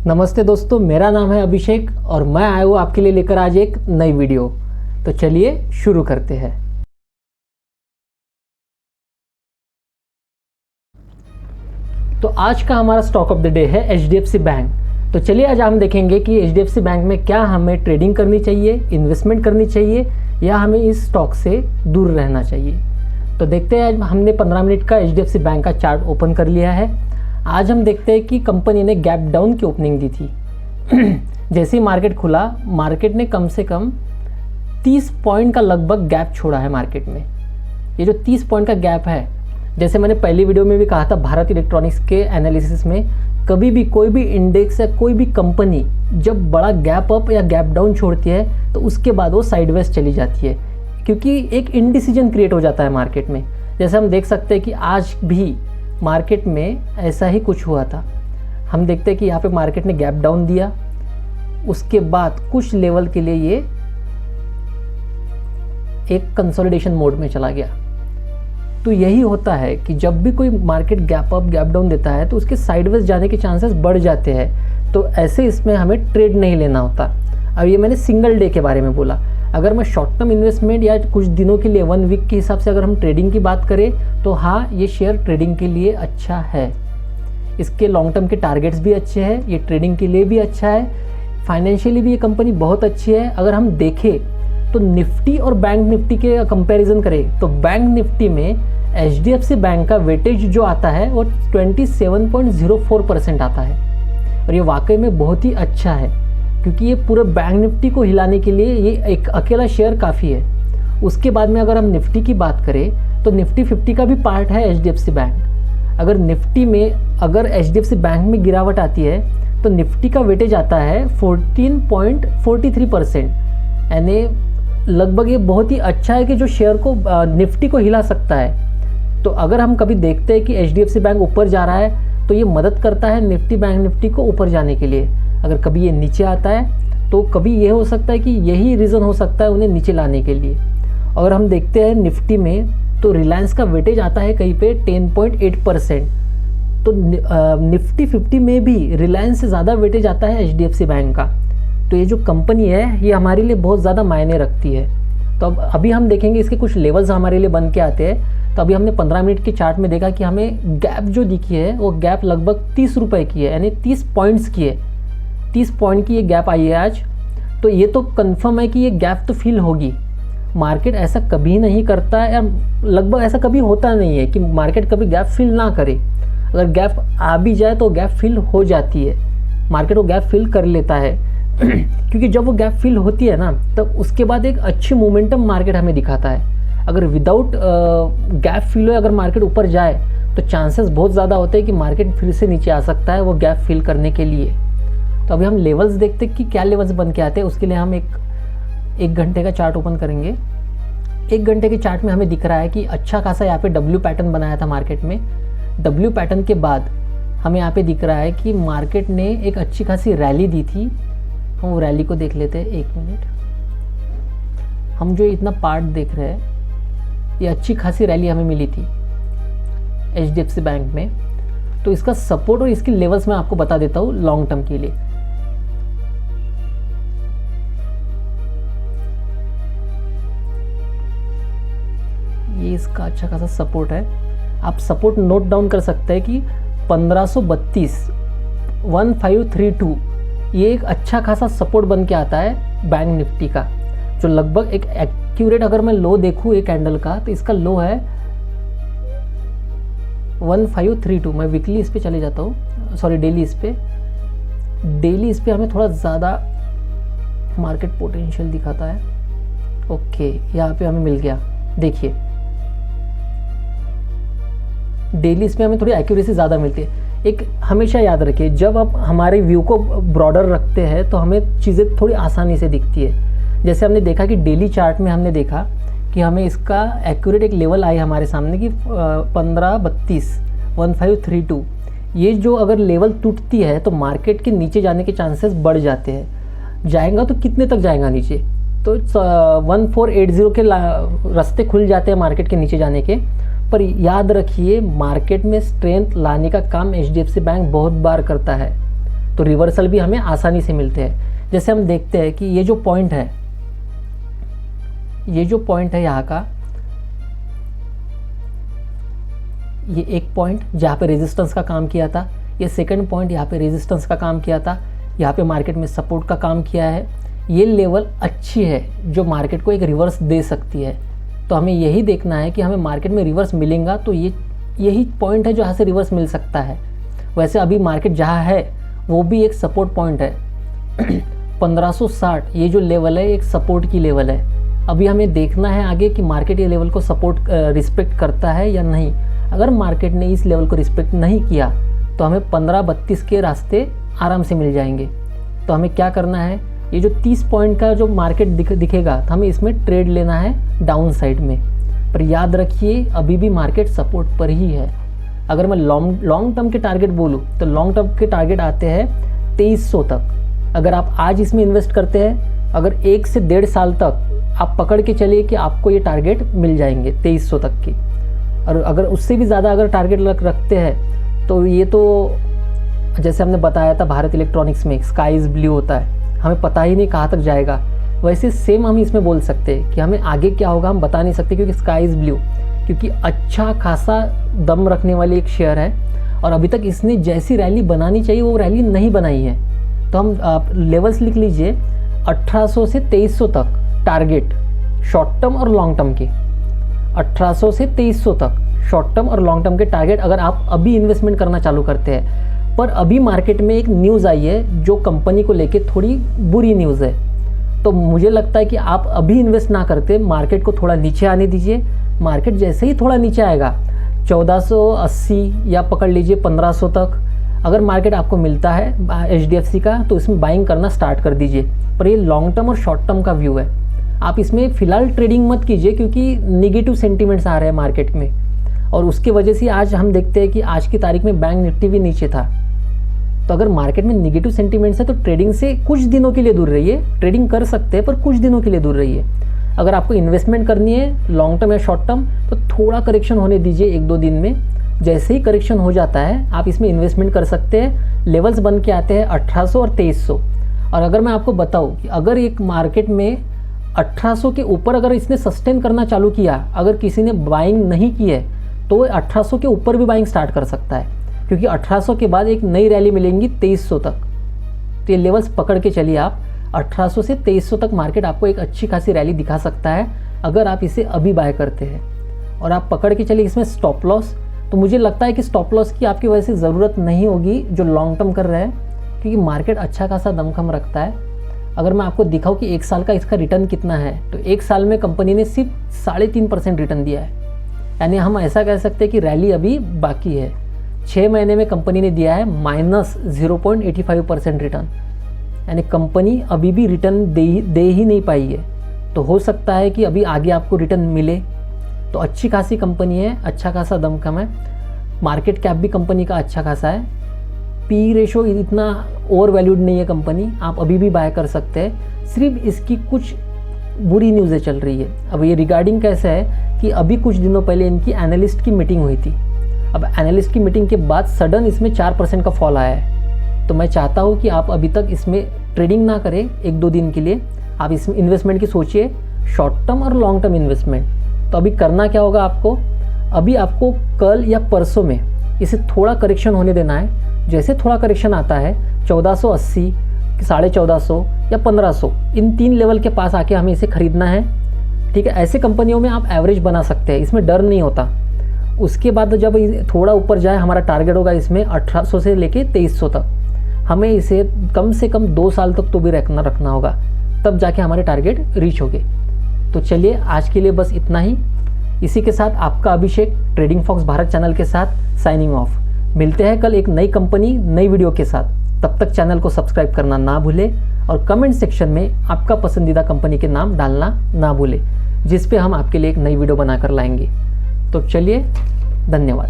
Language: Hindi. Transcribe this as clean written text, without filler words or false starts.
नमस्ते दोस्तों, मेरा नाम है अभिषेक और मैं आया हूँ आपके लिए लेकर आज एक नई वीडियो। तो चलिए शुरू करते हैं। तो आज का हमारा स्टॉक ऑफ द डे है HDFC बैंक। तो चलिए आज हम देखेंगे कि HDFC बैंक में क्या हमें ट्रेडिंग करनी चाहिए, इन्वेस्टमेंट करनी चाहिए या हमें इस स्टॉक से दूर रहना चाहिए। तो देखते हैं, आज हमने 15 मिनट का HDFC बैंक का चार्ट ओपन कर लिया है। आज हम देखते हैं कि कंपनी ने गैप डाउन की ओपनिंग दी थी। जैसे ही मार्केट खुला, मार्केट ने कम से कम 30 पॉइंट का लगभग गैप छोड़ा है मार्केट में। ये जो 30 पॉइंट का गैप है, जैसे मैंने पहली वीडियो में भी कहा था, भारत इलेक्ट्रॉनिक्स के एनालिसिस में कभी भी कोई भी इंडेक्स या कोई भी कंपनी जब बड़ा गैप अप या गैप डाउन छोड़ती है तो उसके बाद वो साइडवेज चली जाती है, क्योंकि एक इनडिसीजन क्रिएट हो जाता है मार्केट में। जैसे हम देख सकते हैं कि आज भी मार्केट में ऐसा ही कुछ हुआ था। हम देखते हैं कि यहाँ पे मार्केट ने गैप डाउन दिया, उसके बाद कुछ लेवल के लिए ये एक कंसोलिडेशन मोड में चला गया। तो यही होता है कि जब भी कोई market gap up gap down देता है तो उसके साइडवेज जाने के चांसेस बढ़ जाते हैं। तो ऐसे इसमें हमें ट्रेड नहीं लेना होता। अब ये मैंने सिंगल डे के बारे में बोला। अगर मैं शॉर्ट टर्म इन्वेस्टमेंट या कुछ दिनों के लिए 1 वीक के हिसाब से अगर हम ट्रेडिंग की बात करें तो हाँ, ये शेयर ट्रेडिंग के लिए अच्छा है। इसके लॉन्ग टर्म के टारगेट्स भी अच्छे हैं, ये ट्रेडिंग के लिए भी अच्छा है, फाइनेंशियली भी ये कंपनी बहुत अच्छी है। अगर हम देखें तो निफ्टी और बैंक निफ्टी के कंपैरिजन करें तो बैंक निफ्टी में HDFC बैंक का वेटेज जो आता है वो 27.04% आता है। और ये वाकई में बहुत ही अच्छा है, क्योंकि ये पूरे बैंक निफ्टी को हिलाने के लिए ये एक अकेला शेयर काफ़ी है। उसके बाद में अगर हम निफ्टी की बात करें तो निफ्टी 50 का भी पार्ट है HDFC बैंक। अगर निफ्टी में अगर HDFC बैंक में गिरावट आती है तो निफ्टी का वेटेज आता है 14.43%। यानी लगभग ये बहुत ही अच्छा है कि जो शेयर को निफ्टी को हिला सकता है। तो अगर हम कभी देखते हैं कि HDFC बैंक ऊपर जा रहा है तो ये मदद करता है निफ्टी बैंक निफ्टी को ऊपर जाने के लिए। अगर कभी ये नीचे आता है तो कभी ये हो सकता है कि यही रीज़न हो सकता है उन्हें नीचे लाने के लिए। अगर हम देखते हैं निफ्टी में तो रिलायंस का वेटेज आता है कहीं पे 10.8%। तो निफ्टी 50 में भी रिलायंस से ज़्यादा वेटेज आता है HDFC बैंक का। तो ये जो कंपनी है ये हमारे लिए बहुत ज़्यादा मायने रखती है। तो अब अभी हम देखेंगे इसके कुछ लेवल्स हमारे लिए बन के आते हैं। तो अभी हमने 15 मिनट के चार्ट में देखा कि हमें गैप जो दिखी है वो गैप लगभग 30 रुपये की है, यानी 30 पॉइंट्स की है। 30 पॉइंट की ये गैप आई है आज। तो ये तो कंफर्म है कि ये गैप तो फिल होगी। मार्केट ऐसा कभी नहीं करता है, या लगभग ऐसा कभी होता नहीं है कि मार्केट कभी गैप फिल ना करे। अगर गैप आ भी जाए तो गैप फिल हो जाती है, मार्केट वो गैप फिल कर लेता है। क्योंकि जब वो गैप फिल होती है ना, तब उसके बाद एक अच्छी मोमेंटम मार्केट हमें दिखाता है। अगर विदाउट गैप फिल हो अगर मार्केट ऊपर जाए तो चांसेस बहुत ज़्यादा होते हैं कि मार्केट फिर से नीचे आ सकता है वो गैप फिल करने के लिए। तो अभी हम लेवल्स देखते हैं कि क्या लेवल्स बन के आते हैं। उसके लिए हम एक घंटे का चार्ट ओपन करेंगे। 1 घंटे के चार्ट में हमें दिख रहा है कि अच्छा खासा यहाँ पे W पैटर्न बनाया था मार्केट में। W पैटर्न के बाद हमें यहाँ पे दिख रहा है कि मार्केट ने एक अच्छी खासी रैली दी थी। हम वो रैली को देख लेते हैं। 1 मिनट। हम जो इतना पार्ट देख रहे हैं, ये अच्छी खासी रैली हमें मिली थी HDFC बैंक में। तो इसका सपोर्ट और इसकी लेवल्स मैं आपको बता देता हूँ लॉन्ग टर्म के लिए। ये इसका अच्छा खासा सपोर्ट है। आप सपोर्ट नोट डाउन कर सकते हैं कि 1532 1532 ये एक अच्छा खासा सपोर्ट बन के आता है बैंक निफ्टी का, जो लगभग एक एक्यूरेट अगर मैं लो देखूँ एक कैंडल का तो इसका लो है 1532। मैं वीकली इस पे चले जाता हूँ, सॉरी डेली इस पे हमें थोड़ा ज़्यादा मार्केट पोटेंशियल दिखाता है। ओके, यहाँ पे हमें मिल गया। देखिए डेली इस पे हमें थोड़ी एक्यूरेसी ज़्यादा मिलती है। एक हमेशा याद रखिए, जब आप हमारे व्यू को ब्रॉडर रखते हैं तो हमें चीज़ें थोड़ी आसानी से दिखती है। जैसे हमने देखा कि डेली चार्ट में हमने देखा कि हमें इसका एक्यूरेट एक लेवल आई हमारे सामने कि 1532 ये जो अगर लेवल टूटती है तो मार्केट के नीचे जाने के चांसेस बढ़ जाते हैं। जाएगा तो कितने तक जाएगा नीचे? तो 1480 के रास्ते खुल जाते हैं मार्केट के नीचे जाने के। पर याद रखिए, मार्केट में स्ट्रेंथ लाने का काम HDFC बैंक बहुत बार करता है। तो रिवर्सल भी हमें आसानी से मिलते हैं। जैसे हम देखते हैं कि ये जो पॉइंट है, यहाँ का, ये एक पॉइंट जहाँ पे रेजिस्टेंस का काम किया था, ये सेकंड पॉइंट यहाँ पे रेजिस्टेंस का काम किया था, यहाँ पे मार्केट में सपोर्ट का काम किया है। ये लेवल अच्छी है जो मार्केट को एक रिवर्स दे सकती है। तो हमें यही देखना है कि हमें मार्केट में रिवर्स मिलेगा तो यही पॉइंट है जहाँ से रिवर्स मिल सकता है। वैसे अभी मार्केट जहाँ है वो भी एक सपोर्ट पॉइंट है 1560, ये जो लेवल है एक सपोर्ट की लेवल है। अभी हमें देखना है आगे कि मार्केट ये लेवल को सपोर्ट रिस्पेक्ट करता है या नहीं। अगर मार्केट ने इस लेवल को रिस्पेक्ट नहीं किया तो हमें 1532 के रास्ते आराम से मिल जाएंगे। तो हमें क्या करना है, ये जो 30 पॉइंट का जो मार्केट दिखेगा तो हमें इसमें ट्रेड लेना है डाउन साइड में। पर याद रखिए अभी भी मार्केट सपोर्ट पर ही है। अगर मैं लॉन्ग टर्म के टारगेट बोलूँ तो लॉन्ग टर्म के टारगेट आते हैं 2300 तक। अगर आप आज इसमें इन्वेस्ट करते हैं, अगर 1 से 1.5 साल तक आप पकड़ के चलिए कि आपको ये टारगेट मिल जाएंगे 2300 तक की। और अगर उससे भी ज़्यादा अगर टारगेट रखते हैं तो ये तो जैसे हमने बताया था भारत इलेक्ट्रॉनिक्स में स्काई इज़ ब्लू होता है, हमें पता ही नहीं कहाँ तक जाएगा। वैसे सेम हम इसमें बोल सकते हैं कि हमें आगे क्या होगा हम बता नहीं सकते, क्योंकि स्काई इज़ ब्लू, क्योंकि अच्छा खासा दम रखने वाली एक शेयर है और अभी तक इसने जैसी रैली बनानी चाहिए वो रैली नहीं बनाई है। तो हम लेवल्स लिख लीजिए 1800 से 2300 तक टारगेट शॉर्ट टर्म और लॉन्ग टर्म के। 1800 से 2300 तक शॉर्ट टर्म और लॉन्ग टर्म के टारगेट अगर आप अभी इन्वेस्टमेंट करना चालू करते हैं। पर अभी मार्केट में एक न्यूज़ आई है जो कंपनी को लेके थोड़ी बुरी न्यूज़ है, तो मुझे लगता है कि आप अभी इन्वेस्ट ना करते, मार्केट को थोड़ा नीचे आने दीजिए। मार्केट जैसे ही थोड़ा नीचे आएगा 1480 या पकड़ लीजिए 1500 तक अगर मार्केट आपको मिलता है HDFC का, तो इसमें बाइंग करना स्टार्ट कर दीजिए। पर ये लॉन्ग टर्म और शॉर्ट टर्म का व्यू है, आप इसमें फ़िलहाल ट्रेडिंग मत कीजिए क्योंकि निगेटिव सेंटिमेंट्स आ रहे हैं मार्केट में। और उसकी वजह से आज हम देखते हैं कि आज की तारीख में बैंक निफ्टी भी नीचे था। तो अगर मार्केट में निगेटिव सेंटिमेंट्स है तो ट्रेडिंग से कुछ दिनों के लिए दूर रहिए। ट्रेडिंग कर सकते हैं पर कुछ दिनों के लिए दूर रहिए। अगर आपको इन्वेस्टमेंट करनी है लॉन्ग टर्म या शॉर्ट टर्म तो थोड़ा करेक्शन होने दीजिए 1-2 दिन में। जैसे ही करेक्शन हो जाता है आप इसमें इन्वेस्टमेंट कर सकते हैं। लेवल्स बन के आते हैं 1800 और 2300। और अगर मैं आपको बताऊं कि अगर एक मार्केट में 1800 के ऊपर अगर इसने सस्टेन करना चालू किया, अगर किसी ने बाइंग नहीं की है तो 1800 के ऊपर भी बाइंग स्टार्ट कर सकता है, क्योंकि 1800 के बाद एक नई रैली मिलेंगी 2300 तक। तो ये लेवल्स पकड़ के चलिए आप 1800 से 2300 तक मार्केट आपको एक अच्छी खासी रैली दिखा सकता है अगर आप इसे अभी बाय करते हैं। और आप पकड़ के चलिए इसमें स्टॉप लॉस, तो मुझे लगता है कि स्टॉप लॉस की आपकी वजह से ज़रूरत नहीं होगी जो लॉन्ग टर्म कर रहे हैं, क्योंकि मार्केट अच्छा खासा दमखम रखता है। अगर मैं आपको दिखाऊं कि 1 साल का इसका रिटर्न कितना है, तो 1 साल में कंपनी ने सिर्फ 3.5% रिटर्न दिया है। यानी हम ऐसा कह सकते हैं कि रैली अभी बाकी है। 6 महीने में कंपनी ने दिया है -0.85% रिटर्न, यानी कंपनी अभी भी रिटर्न दे ही नहीं पाई है। तो हो सकता है कि अभी आगे आपको रिटर्न मिले। तो अच्छी खासी कंपनी है, अच्छा खासा दमखम है, मार्केट कैप भी कंपनी का अच्छा खासा है, पी रेशो इतना ओवर वैल्यूड नहीं है कंपनी, आप अभी भी बाय कर सकते हैं। सिर्फ इसकी कुछ बुरी न्यूज़ें चल रही है। अब ये रिगार्डिंग कैसे है कि अभी कुछ दिनों पहले इनकी एनालिस्ट की मीटिंग हुई थी। अब एनालिस्ट की मीटिंग के बाद सडन इसमें 4% का फॉल आया है। तो मैं चाहता हूँ कि आप अभी तक इसमें ट्रेडिंग ना करें 1-2 दिन के लिए, आप इसमें इन्वेस्टमेंट की सोचिए, शॉर्ट टर्म और लॉन्ग टर्म इन्वेस्टमेंट। तो अभी करना क्या होगा आपको, अभी आपको कल या परसों में इसे थोड़ा करेक्शन होने देना है। जैसे थोड़ा करेक्शन आता है 1480, 1450 या 1500, इन 3 लेवल के पास आके हमें इसे खरीदना है। ठीक है, ऐसे कंपनियों में आप एवरेज बना सकते हैं, इसमें डर नहीं होता। उसके बाद जब थोड़ा ऊपर जाए, हमारा टारगेट होगा इसमें 1800 से लेके 2300 तक। हमें इसे कम से कम 2 साल तक तो भी रखना होगा, तब जाके हमारे टारगेट रीच होंगे। तो चलिए आज के लिए बस इतना ही। इसी के साथ आपका अभिषेक ट्रेडिंग फॉक्स भारत चैनल के साथ साइनिंग ऑफ। मिलते हैं कल एक नई कंपनी नई वीडियो के साथ। तब तक चैनल को सब्सक्राइब करना ना भूलें और कमेंट सेक्शन में आपका पसंदीदा कंपनी के नाम डालना ना भूलें, जिस पे हम आपके लिए एक नई वीडियो बनाकर लाएंगे। तो चलिए, धन्यवाद।